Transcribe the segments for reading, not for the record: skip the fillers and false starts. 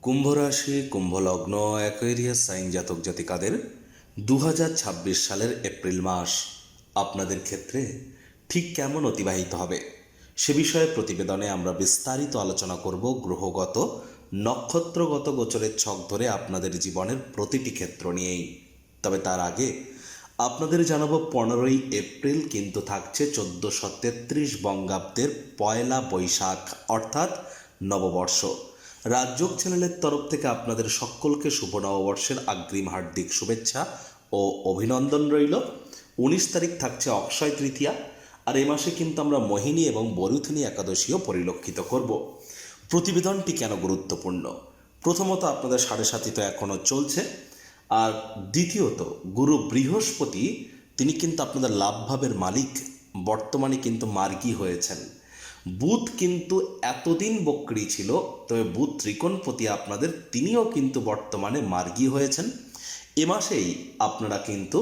কুম্ভ রাশি, কুম্ভ লগ্ন, Aquarius sign জাতক জাতিকাদের 2026 সালের এপ্রিল মাস আপনাদের ক্ষেত্রে ঠিক কেমন অতিবাহিত হবে সে বিষয়ে প্রতিবেদনে আমরা বিস্তারিত আলোচনা করব। গ্রহগত নক্ষত্রগত গোচরের ছক ধরে আপনাদের জীবনের প্রতিটি ক্ষেত্র নিয়েই। তবে তার আগে আপনাদের জানাবো 15ই এপ্রিল কিন্তু থাকছে 1433 বঙ্গাব্দের পয়লা বৈশাখ অর্থাৎ নববর্ষ। রাজযোগ চ্যানেলের তরফ থেকে আপনাদের সকলকে শুভ নববর্ষের অগ্রিম হার্দিক শুভেচ্ছা ও অভিনন্দন রইল। 19 তারিখ থাকছে অক্ষয় তৃতীয়া, আর এই মাসে কিন্তু আমরা মোহিনী এবং বরুথিনী একাদশীও পরিলক্ষিত করব। প্রতিবেদনটি কেন গুরুত্বপূর্ণ? প্রথমত, আপনাদের 7.5 তো এখনও চলছে, আর দ্বিতীয়ত গুরু বৃহস্পতি তিনি কিন্তু আপনাদের লাভভাবের মালিক, বর্তমানে কিন্তু মার্গী হয়েছেন। বুধ কিন্তু এতদিন বক্রী ছিল, তবে বুধ ত্রিকোণপতি আপনাদের, তিনিও কিন্তু বর্তমানে মার্গী হয়েছেন। এ মাসেই আপনারা কিন্তু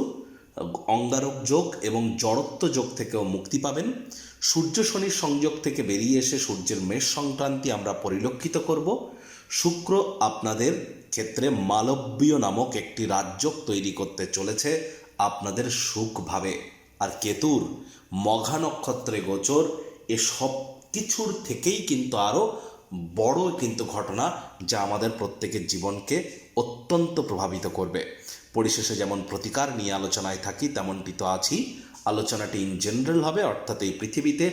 অঙ্গারক যোগ এবং জড়ত্ব যোগ থেকেও মুক্তি পাবেন। সূর্য শনির সংযোগ থেকে বেরিয়ে এসে সূর্যের মেষ সংক্রান্তি আমরা পরিলক্ষিত করব। শুক্র আপনাদের ক্ষেত্রে মালব্যীয় নামক একটি রাজযোগ তৈরি করতে চলেছে আপনাদের সুখভাবে। আর কেতুর মঘা নক্ষত্রে গোচর, এ সব কিছুর থেকেই কিন্তু আরও বড় কিন্তু ঘটনা, যা আমাদের প্রত্যেকের জীবনকে অত্যন্ত প্রভাবিত করবে। পরিশেষে যেমন প্রতিকার নিয়ে আলোচনায় থাকি, তেমনটি তো আছি। আলোচনাটি ইন জেনারেল হবে, অর্থাৎ এই পৃথিবীতে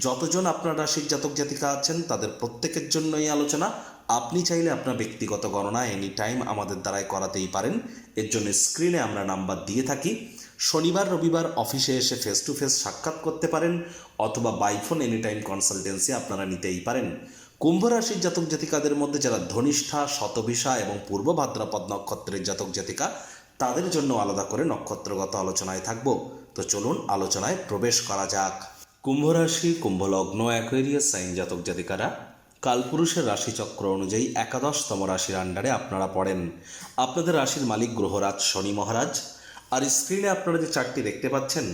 যতজন আপনার রাশির জাতক জাতিকা আছেন তাদের প্রত্যেকের জন্য এই আলোচনা। আপনি চাইলে আপনার ব্যক্তিগত গণনা এনি টাইম আমাদের দ্বারাই করাতেই পারেন। এর জন্য স্ক্রিনে আমরা নাম্বার দিয়ে থাকি। শনিবার রবিবার অফিসে এসে ফেস টু ফেস সাক্ষাৎ করতে পারেন, অথবা বাইফোন এনি টাইম কনসালটেন্সি আপনারা নিতেই পারেন। কুম্ভ রাশির জাতক জাতিকাদের মধ্যে যারা ধনিষ্ঠা, শতভিষা এবং পূর্ব ভাদ্রপদ নক্ষত্রের জাতক জাতিকা, তাদের জন্য আলাদা করে নক্ষত্রগত আলোচনায় থাকব। তো চলুন আলোচনায় প্রবেশ করা যাক। কুম্ভ রাশি, কুম্ভ লগ্ন, অ্যাকোয়ারিয়াস সাইন জাতক জাতিকারা কালপুরুষের রাশিচক্র অনুযায়ী একাদশতম রাশির আন্ডারে আপনারা পড়েন। আপনাদের রাশির মালিক গ্রহরাজ শনি মহারাজ। আর স্ক্রিনে আপনারা যে চার্টটি দেখতে পাচ্ছেন,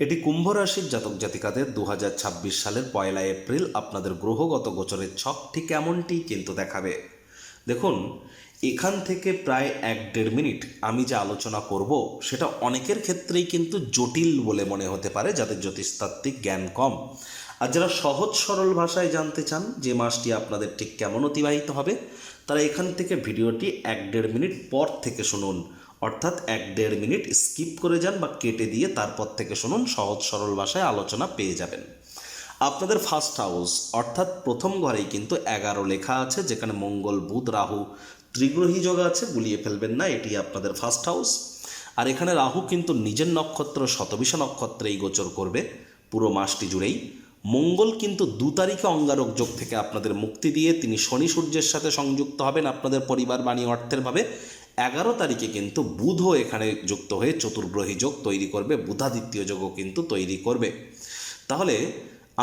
এটি কুম্ভ রাশির জাতক জাতিকাদের 2026 সালের 1 এপ্রিল আপনাদের গ্রহগত গোচরের ছক ঠিক এমনটি কিন্তু দেখাবে। দেখুন, এখান থেকে প্রায় 1-1.5 মিনিট আমি যে আলোচনা করব সেটা অনেকের ক্ষেত্রেই কিন্তু জটিল বলে মনে হতে পারে, যাদের জ্যোতিষতাত্ত্বিক জ্ঞান কম। আর যারা সহজ সরল ভাষায় জানতে চান যে মাসটি আপনাদের ঠিক কেমন অতিবাহিত হবে, তারা এখান থেকে ভিডিওটি 1-1.5 মিনিট পর থেকে শুনুন। অর্থাৎ 1-1.5 মিনিট স্কিপ করে যান বা কেটে দিয়ে তারপর থেকে শুনুন, সহজ সরল ভাষায় আলোচনা পেয়ে যাবেন। আপনাদের ফার্স্ট হাউস অর্থাৎ প্রথম ঘরেই কিন্তু 11 লেখা আছে, যেখানে মঙ্গল, বুধ, রাহু ত্রিগ্রহী যোগ আছে, গুলিয়ে ফেলবেন না, এটি আপনাদের ফার্স্ট হাউস। আর এখানে রাহু কিন্তু নিজের নক্ষত্র শতভিষা নক্ষত্রেই গোচর করবে পুরো মাসটি জুড়েই। মঙ্গল কিন্তু 2 তারিখে অঙ্গারক যোগ থেকে আপনাদের মুক্তি দিয়ে তিনি শনি সূর্যের সাথে সংযুক্ত হবেন আপনাদের পরিবার, বাণী, অর্থের ভাবে। 11 তারিখে কিন্তু বুধও এখানে যুক্ত হয়ে চতুর্গ্রহী যোগ তৈরি করবে, বুধাদিত্য যোগও কিন্তু তৈরি করবে। তাহলে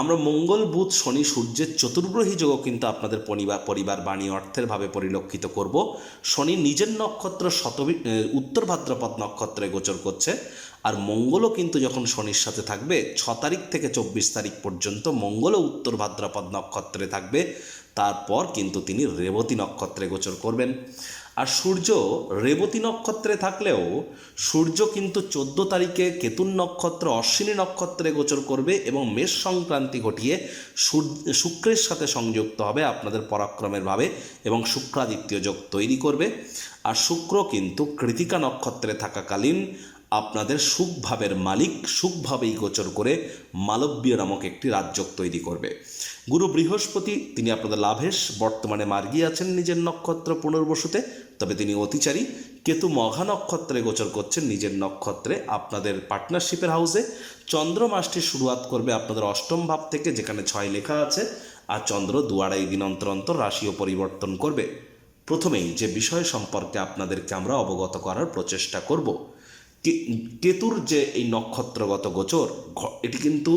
আমরা মঙ্গল, বুধ, শনি, সূর্যের চতুর্গ্রহী যোগও কিন্তু আপনাদের পরিবার, বাণী, অর্থের ভাবে পরিলক্ষিত করব। শনি নিজের নক্ষত্র উত্তর ভাদ্রপদ নক্ষত্রে গোচর করছে, আর মঙ্গলও কিন্তু যখন শনির সাথে থাকবে 6 তারিখ থেকে 24 তারিখ পর্যন্ত মঙ্গলও উত্তর ভাদ্রপদ নক্ষত্রে থাকবে। তারপর কিন্তু তিনি রেবতী নক্ষত্রে গোচর করবেন। আর সূর্য রেবতী নক্ষত্রে থাকলেও সূর্য কিন্তু 14 তারিখে কেতুন নক্ষত্র অশ্বিনী নক্ষত্রে গোচর করবে এবং মেষ সংক্রান্তি ঘটিয়ে শুক্রের সাথে সংযুক্ত হবে আপনাদের পরাক্রমের ভাবে এবং শুক্রাদিত্য যোগ তৈরি করবে। আর শুক্র কিন্তু কৃতিকা নক্ষত্রে থাকাকালীন আপনাদের সুখভাবের মালিক, সুখভাবেই গোচর করে মালব্য নামক একটি রাজযোগ তৈরি করবে। গুরু বৃহস্পতি তিনি আপনাদের লাভেশ, বর্তমানে মার্গী আছেন নিজের নক্ষত্র পুনর্বসুতে, তবে তিনি অতিচারী। কেতু মঘা নক্ষত্রে গোচর করছেন নিজের নক্ষত্রে আপনাদের পার্টনারশিপের হাউসে। চন্দ্র মাসটি শুরুয়াত করবে আপনাদের অষ্টম ভাব থেকে, যেখানে 6 লেখা আছে, আর চন্দ্র 2-2.5 দিন অন্তর অন্তর রাশিও পরিবর্তন করবে। প্রথমেই যে বিষয় সম্পর্কে আপনাদেরকে আমরা অবগত করার প্রচেষ্টা করব, কেতুর যে এই নক্ষত্রগত গোচর, এটি কিন্তু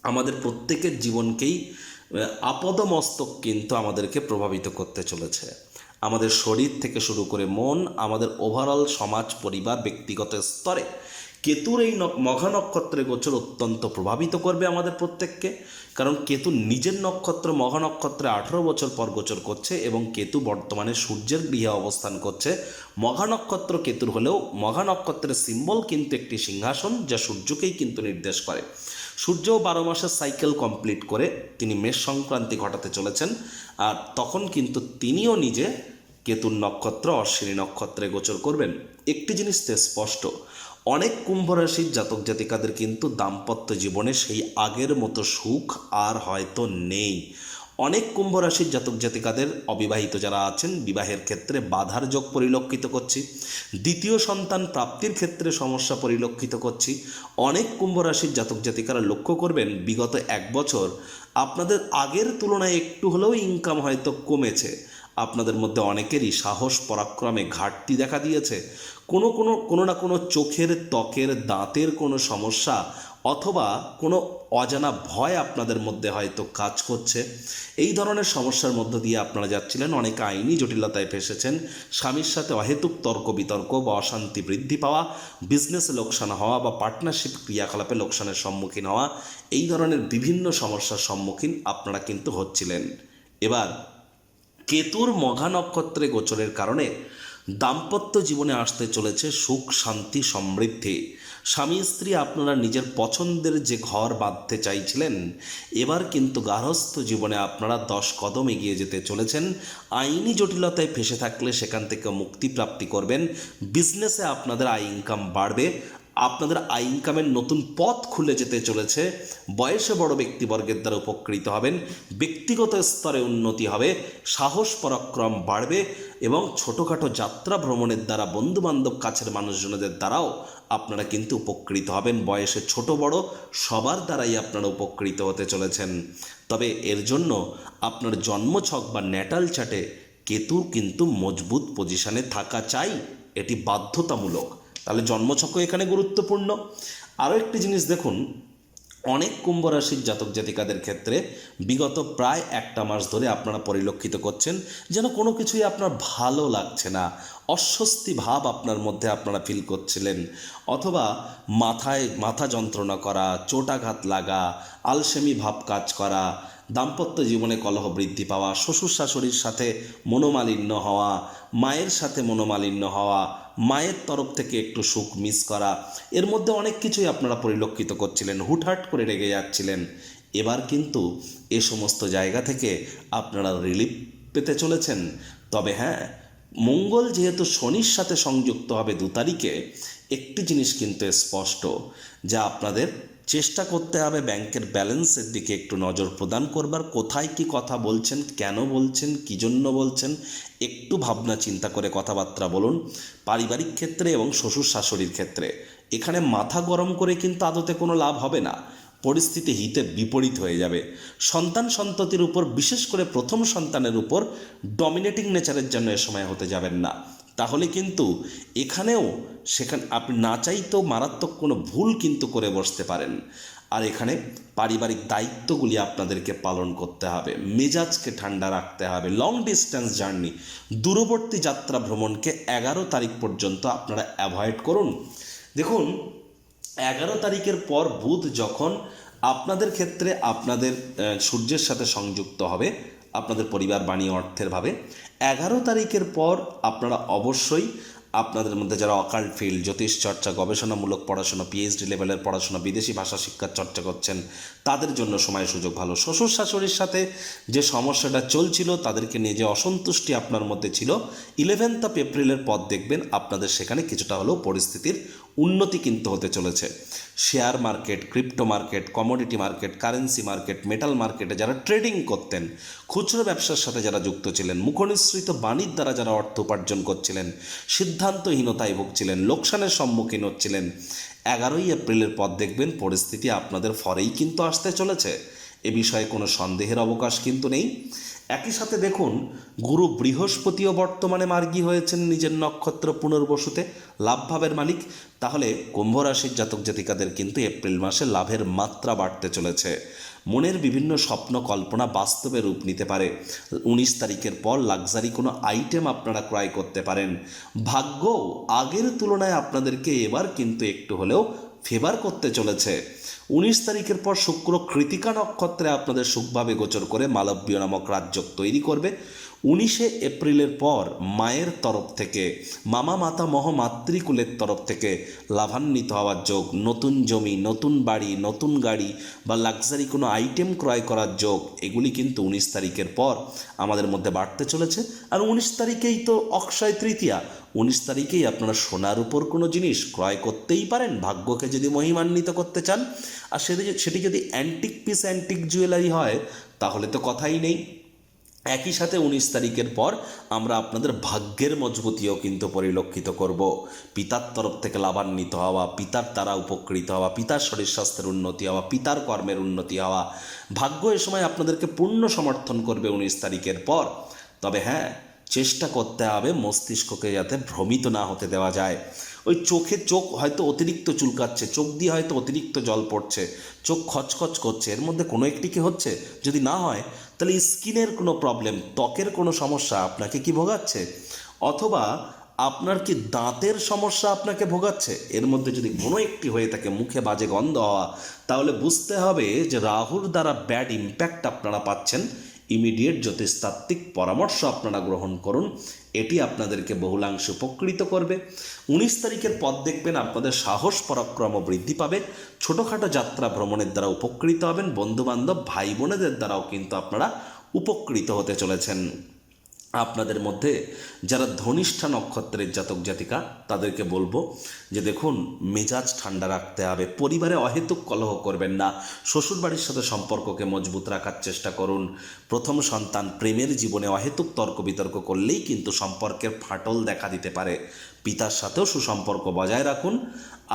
আমাদের প্রত্যেকের জীবনকেই আপদমস্তক কিন্তু আমাদেরকে প্রভাবিত করতে চলেছে। আমাদের শরীর থেকে শুরু করে মন, আমাদের ওভারঅল সমাজ, পরিবার, ব্যক্তিগত স্তরে কেতুর এই মঘা নক্ষত্রে গোচর অত্যন্ত প্রভাবিত করবে আমাদের প্রত্যেককে, কারণ কেতু নিজের নক্ষত্র মঘা নক্ষত্রে 18 বছর পর গোচর করছে এবং কেতু বর্তমানে সূর্যের গৃহে অবস্থান করছে। মঘা নক্ষত্র কেতুর হলেও মঘা নক্ষত্রের সিম্বল কিন্তু একটি সিংহাসন, যা সূর্যকেই কিন্তু নির্দেশ করে। সূর্যও 12 মাসের সাইকেল কমপ্লিট করে তিনি মেষ সংক্রান্তি ঘটাতে চলেছেন, আর তখন কিন্তু তিনিও নিজে কেতুর নক্ষত্র অশ্বিনী নক্ষত্রে গোচর করবেন। একটি জিনিস তো স্পষ্ট, অনেক কুম্ভ রাশির জাতক জাতিকাদের কিন্তু দাম্পত্য জীবনে সেই আগের মতো সুখ আর হয়তো নেই। অনেক কুম্ভ রাশির জাতক জাতিকাদের অবিবাহিত যারা আছেন বিবাহের ক্ষেত্রে বাধার যোগ পরিলক্ষিত করছি। দ্বিতীয় সন্তান প্রাপ্তির ক্ষেত্রে সমস্যা পরিলক্ষিত করছি। অনেক কুম্ভ রাশির জাতক জাতিকারা লক্ষ্য করবেন বিগত 1 বছর আপনাদের আগের তুলনায় একটু হলেও ইনকাম হয়তো কমেছে। আপনাদের মধ্যে অনেকেরই সাহস পরাক্রমে ঘাটতি দেখা দিয়েছে। কোনো না কোনো চোখের ত্বকের দাঁতের কোনো সমস্যা অথবা কোনো অজানা ভয় আপনাদের মধ্যে হয়তো কাজ করছে। এই ধরনের সমস্যার মধ্য দিয়ে আপনারা যাচ্ছিলেন। অনেকে আইনি জটিলতায় ফেসেছেন, স্বামীর সাথে অহেতুক তর্ক বিতর্ক বা অশান্তি বৃদ্ধি পাওয়া, বিজনেসে লোকসান হওয়া বা পার্টনারশিপ ক্রিয়াকলাপে লোকসানের সম্মুখীন হওয়া, এই ধরনের বিভিন্ন সমস্যার সম্মুখীন আপনারা কিন্তু হচ্ছিলেন। এবার কেতুর মঘা নক্ষত্রে গোচরের কারণে দাম্পত্য জীবনে আসতে চলেছে সুখ শান্তি সমৃদ্ধি। স্বামী স্ত্রী আপনারা নিজের পছন্দের যে ঘর বাঁধতে চাইছিলেন, এবার কিন্তু গার্হস্থ্য জীবনে আপনারা 10 কদম এগিয়ে যেতে চলেছেন। আইনি জটিলতায় ফেসে থাকলে সেখান থেকে মুক্তি প্রাপ্তি করবেন। বিজনেসে আপনাদের আয় ইনকাম বাড়বে, আপনাদের আয় ইনকামের নতুন পথ খুলে যেতে চলেছে। বয়সে বড় ব্যক্তিবর্গের দ্বারা উপকৃত হবেন, ব্যক্তিগত স্তরে উন্নতি হবে, সাহস পরাক্রম বাড়বে এবং ছোটোখাটো যাত্রা ভ্রমণের দ্বারা বন্ধুবান্ধব কাছের মানুষজনদের দ্বারাও আপনারা কিন্তু উপকৃত হবেন। বয়সে ছোট বড় সবার দ্বারাই আপনারা উপকৃত হতে চলেছেন। তবে এর জন্য আপনার জন্মছক বা ন্যাটাল চার্টে কেতু কিন্তু মজবুত পজিশনে থাকা চাই, এটি বাধ্যতামূলক। তাহলে জন্মছকও এখানে গুরুত্বপূর্ণ। আরও একটি জিনিস দেখুন, অনেক কুম্ভ রাশির জাতক জাতিকাদের ক্ষেত্রে বিগত প্রায় 1টা মাস ধরে আপনারা পরিলক্ষিত করছেন যেন কোনো কিছুই আপনার ভালো লাগছে না, অস্বস্তি ভাব আপনার মধ্যে আপনারা ফিল করছিলেন, অথবা মাথা যন্ত্রণা করা, চোটাঘাত লাগা, আলসেমি ভাব কাজ করা, দাম্পত্য জীবনে কলহ বৃদ্ধি পাওয়া, শ্বশুর শাশুড়ির সাথে মনোমালিন্য হওয়া, মায়ের সাথে মনোমালিন্য হওয়া, মায়ের তরফ থেকে একটু সুখ মিস করা, এর মধ্যে অনেক কিছুই আপনারা পরিলক্ষিত করছিলেন, হুটহাট করে রেগে যাচ্ছিলেন। এবার কিন্তু এ সমস্ত জায়গা থেকে আপনারা রিলিফ পেতে চলেছেন। তবে হ্যাঁ, মঙ্গল যেহেতু শনির সাথে সংযুক্ত হবে 2 তারিখে, একটি জিনিস কিন্তু স্পষ্ট, যা আপনাদের চেষ্টা করতে হবে ব্যাংকের ব্যালেন্সের দিকে একটু নজর প্রদান করবার। কোথায় কি কথা বলছেন, কেন বলছেন, কী জন্য বলছেন, একটু ভাবনা চিন্তা করে কথাবার্তা বলুন। পারিবারিক ক্ষেত্রে এবং শ্বশুর শাশুড়ির ক্ষেত্রে এখানে মাথা গরম করে কিন্তু আদতে কোনো লাভ হবে না, পরিস্থিতি হিতে বিপরীত হয়ে যাবে। সন্ততির উপর, বিশেষ করে প্রথম সন্তানের উপর ডমিনেটিং নেচারের জন্য এ সময় হতে যাবেন না, তাহলে কিন্তু এখানেও আপনি না চাইতেও মারাত্মক কোনো ভুল কিন্তু করে বসতে পারেন। আর এখানে পারিবারিক দায়িত্বগুলি আপনাদেরকে পালন করতে হবে, মেজাজকে ঠান্ডা রাখতে হবে। লং ডিস্টেন্স জার্নি, দূরবর্তী যাত্রা ভ্রমণকে 11 তারিখ পর্যন্ত আপনারা অ্যাভয়েড করুন। দেখুন, 11 তারিখের পর বুধ যখন আপনাদের ক্ষেত্রে আপনাদের সূর্যের সাথে সংযুক্ত হবে, আপনাদের পরিবার বাণী অর্থের ভাবে, 11 তারিখের পর আপনারা অবশ্যই আপনাদের মধ্যে যারা অকাল্ট ফিল্ড, জ্যোতিষ চর্চা, গবেষণামূলক পড়াশোনা, পিএইচডি লেভেলের পড়াশোনা, বিদেশি ভাষা শিক্ষার চর্চা করছেন, তাদের জন্য সময় সুযোগ ভালো। শ্বশুর শাশুড়ির সাথে যে সমস্যাটা চলছিল, তাদেরকে নিয়ে যে অসন্তুষ্টি আপনার মধ্যে ছিল, 11 এপ্রিলের পর দেখবেন আপনাদের সেখানে কিছুটা হলেও পরিস্থিতির উন্নতি কিন্তু হতে চলেছে। Share market, crypto market, commodity market, currency market, metal মার্কেটে যারা ট্রেডিং করতেন, খুচরো ব্যবসার সাথে যারা যুক্ত ছিলেন, মুখনিসৃত বাণীর দ্বারা যারা অর্থ উপার্জন করছিলেন, সিদ্ধান্তহীনতায় ভুগছিলেন, লোকসানের সম্মুখীন হচ্ছিলেন, 11 এপ্রিলের পর দেখবেন পরিস্থিতি আপনাদের ফরেই কিন্তু আসতে চলেছে। এ বিষয়ে কোনো সন্দেহের অবকাশ কিন্তু নেই। একই সাথে দেখুন, গুরু বৃহস্পতিও বর্তমানে মার্গী হয়েছেন নিজের নক্ষত্র পুনর্বসুতে, লাভভাবের মালিক। তাহলে কুম্ভ রাশির জাতক জাতিকাদের কিন্তু এপ্রিল মাসে লাভের মাত্রা বাড়তে চলেছে। মনের বিভিন্ন স্বপ্ন কল্পনা বাস্তবে রূপ নিতে পারে। 19 তারিখের পর লাক্সারি কোনো আইটেম আপনারা ক্রয় করতে পারেন। ভাগ্য আগের তুলনায় আপনাদেরকে এবার কিন্তু একটু হলেও ফেভার করতে চলেছে। 19 তারিখের পর শুক্র কৃতিকা নক্ষত্রে আপনাদের সুখভাবে গোচর করে মালব্য নামক রাজযোগ তৈরি করবে। 19শে এপ্রিলের পর মায়ের তরফ থেকে, মামা মাতামহ মাতৃকুলের তরফ থেকে লাভান্বিত হওয়ার যোগ, নতুন জমি, নতুন বাড়ি, নতুন গাড়ি বা লাক্সারি কোনো আইটেম ক্রয় করার যোগ, এগুলি কিন্তু 19 তারিখের পর আমাদের মধ্যে বাড়তে চলেছে। আর 19 তারিখেই তো অক্ষয় তৃতীয়া, 19 তারিখেই আপনারা সোনার উপর কোনো জিনিস ক্রয় করতেই পারেন ভাগ্যকে যদি মহিমান্বিত করতে চান। আর সেটি যদি অ্যান্টিক পিস, অ্যান্টিক জুয়েলারি হয় তাহলে তো কথাই নেই। একই সাথে 19 তারিখের পর আমরা আপনাদের ভাগ্যের মজবুতিও কিন্তু পরিলক্ষিত করব। পিতার তরফ থেকে লাভান্বিত হওয়া, পিতার দ্বারা উপকৃত হওয়া, পিতার শরীর স্বাস্থ্যের উন্নতি হওয়া, পিতার কর্মের উন্নতি হওয়া, ভাগ্য এ সময় আপনাদেরকে পূর্ণ সমর্থন করবে 19 তারিখের পর। তবে হ্যাঁ, চেষ্টা করতে হবে মস্তিষ্ককে যাতে ভ্রমিত না হতে দেওয়া যায়। ওই চোখ হয়তো অতিরিক্ত চুলকাচ্ছে, চোখ দিয়ে হয়তো অতিরিক্ত জল পড়ছে, চোখ খচখচ করছে, এর মধ্যে কোনো একটি কি হচ্ছে? যদি না হয় তাহলে স্কিনের কোনো প্রবলেম, ত্বকের কোনো সমস্যা আপনাকে কি ভোগাচ্ছে, অথবা আপনার কি দাঁতের সমস্যা আপনাকে ভোগাচ্ছে, এর মধ্যে যদি কোনো একটি হয়ে থাকে, মুখে বাজে গন্ধ হওয়া, তাহলে বুঝতে হবে যে রাহুর দ্বারা ব্যাড ইম্প্যাক্ট আপনারা পাচ্ছেন। ইমিডিয়েট জ্যোতিষতাত্ত্বিক পরামর্শ আপনারা গ্রহণ করুন, এটি আপনাদেরকে বহুলাংশে উপকৃত করবে। 19 তারিখের পর দেখবেন আপনাদের সাহস পরাক্রম বৃদ্ধি পাবে। ছোটোখাটো যাত্রা ভ্রমণের দ্বারা উপকৃত হবেন। বন্ধুবান্ধব ভাই বোনেদের দ্বারাও কিন্তু আপনারা উপকৃত হতে চলেছেন। আপনাদের মধ্যে যারা ধনিষ্ঠা নক্ষত্রের জাতক জাতিকা, তাদেরকে বলবো যে দেখুন, মেজাজ ঠান্ডা রাখতে হবে, পরিবারে অহেতুক কলহ করবেন না, শ্বশুরবাড়ির সাথে সম্পর্ককে মজবুত রাখার চেষ্টা করুন। প্রথম সন্তান, প্রেমের জীবনে অহেতুক তর্ক বিতর্ক করলেই কিন্তু সম্পর্কের ফাটল দেখা দিতে পারে। পিতার সাথেও সুসম্পর্ক বজায় রাখুন।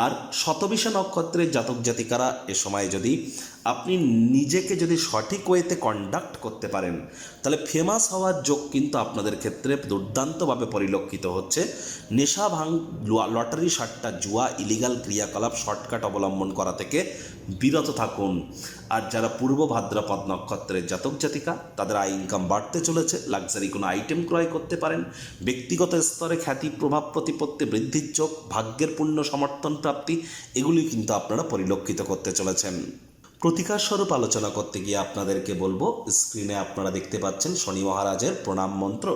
আর শতবিশা নক্ষত্রের জাতক জাতিকারা এ সময় যদি আপনি নিজেকে যদি সঠিক ওয়েতে কন্ডাক্ট করতে পারেন, তাহলে ফেমাস হওয়ার যোগ কিন্তু আপনাদের ক্ষেত্রে দুর্দান্তভাবে পরিলক্ষিত হচ্ছে। নেশা লটারি, সাট্টা, জুয়া, ইলিগাল ক্রিয়াকলাপ শর্টকাট অবলম্বন করা থেকে বিরত থাকুন। আর যারা পূর্ব ভাদ্রপদ নক্ষত্রের জাতক জাতিকা, তাদের আয় ইনকাম বাড়তে চলেছে। লাক্সারি কোনো আইটেম ক্রয় করতে পারেন। ব্যক্তিগত স্তরে খ্যাতি, প্রভাব প্রতিপত্তি বৃদ্ধির যোগ, ভাগ্যের পূর্ণ সমর্থন প্রাপ্তি, এগুলি কিন্তু আপনারা পরিলক্ষিত করতে চলেছেন। প্রতিকার স্বরূপ আলোচনা করতে গিয়ে আপনাদেরকে বলবো, স্ক্রিনে আপনারা দেখতে পাচ্ছেন শনি মহারাজের প্রণাম মন্ত্র।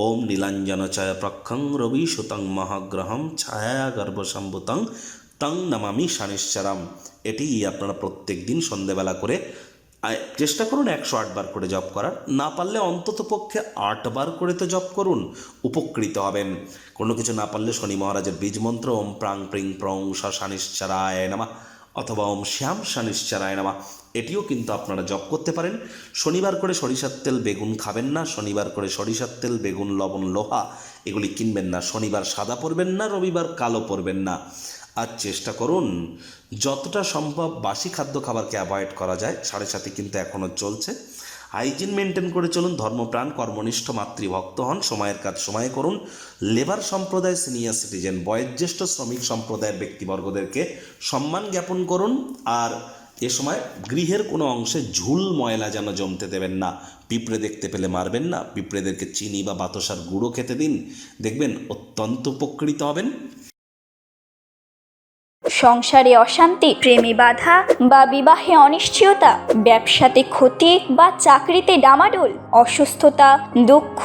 ওম নীলাঞ্জন চয় প্রক্ষং রবি সুতং মহাগ্রহম ছায়া গর্ভসম্ভূতং তং নমামি শনিশ্চরম। এটি আপনারা প্রত্যেক দিন সন্ধেবেলা করে চেষ্টা করুন 108 বার করে জপ করার। না পারলে অন্তত পক্ষে 8 বার করে তো জপ করুন, উপকৃত হবেন। কোনো কিছু না পারলে শনি মহারাজের বীজ মন্ত্র ওম প্রাং প্রিং প্রং শনিশ্চরায় নমঃ অথবা ওম শ্যাম শনিশ্চরায় নমঃ, এটিও কিন্তু আপনারা জপ করতে পারেন। শনিবার করে সরিষার তেল বেগুন খাবেন না। শনিবার করে সরিষার তেল বেগুন লবণ লোহা এগুলি কিনবেন না। শনিবার সাদা পরবেন না, রবিবার কালো পরবেন না। আর চেষ্টা করুন যতটা সম্ভব বাসি খাদ্য খাবারকে অ্যাভয়েড করা যায়। 7:30 কিন্তু এখনও চলছে। হাইজিন মেনটেন করে চলুন। ধর্মপ্রাণ, কর্মনিষ্ঠ, মাতৃভক্ত হন। সময়ের কাজ সময়ে করুন। লেবার সম্প্রদায়, সিনিয়র সিটিজেন, বয়োজ্যেষ্ঠ শ্রমিক সম্প্রদায়ের ব্যক্তিবর্গদেরকে সম্মান জ্ঞাপন করুন। আর এ সময় গৃহের কোনো অংশে ঝুল ময়লা যেন জমতে দেবেন না। পিঁপড়ে দেখতে পেলে মারবেন না। পিঁপড়েদেরকে চিনি বা বাতাসার গুঁড়ো খেতে দিন, দেখবেন অত্যন্ত উপকৃত হবেন। সংসারে অশান্তি, প্রেমে বাধা বা বিবাহে অনিশ্চয়তা, ব্যবসাতে ক্ষতি বা চাকরিতে ডামাডোল, অসুস্থতা, দুঃখ,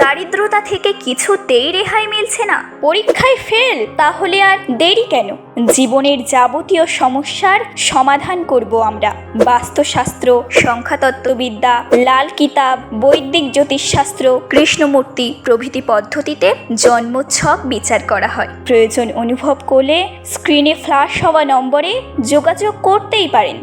দারিদ্রতা থেকে কিছুতেই রেহাই মিলছে না, পরীক্ষায় ফেল, তাহলে আর দেরি কেন? জীবনের যাবতীয় সমস্যার সমাধান করব আমরা। বাস্তুশাস্ত্র, সংখ্যাতত্ত্ববিদ্যা, লাল কিতাব, বৈদিক জ্যোতিষশাস্ত্র, কৃষ্ণমূর্তি প্রভৃতি পদ্ধতিতে জন্মছক বিচার করা হয়। প্রয়োজন অনুভব করলে স্ক্রিনে ফ্ল্যাশ হওয়া নম্বরে যোগাযোগ করতেই পারেন।